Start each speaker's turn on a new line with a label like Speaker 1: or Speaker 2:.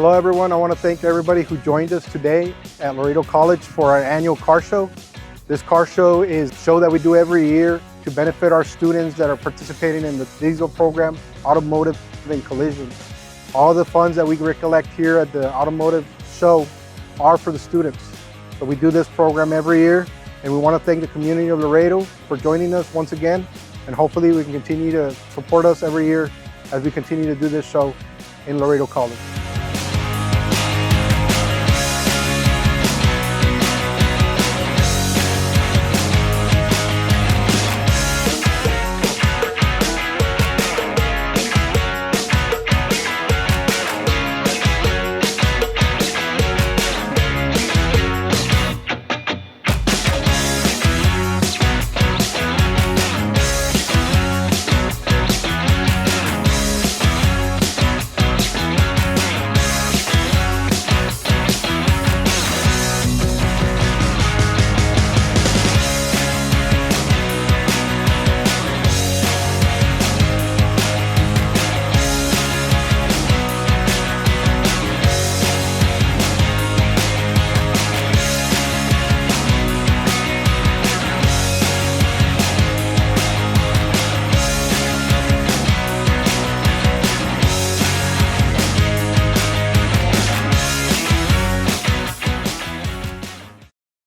Speaker 1: Hello everyone, I want to thank everybody who joined us today at Laredo College for our annual car show. This car show is a show that we do every year to benefit our students that are participating in the diesel program, automotive and collision. All the funds that we recollect here at the automotive show are for the students. So we do this program every year, and we want to thank the community of Laredo for joining us once again, and hopefully we can continue to support us every year as we continue to do this show in Laredo College.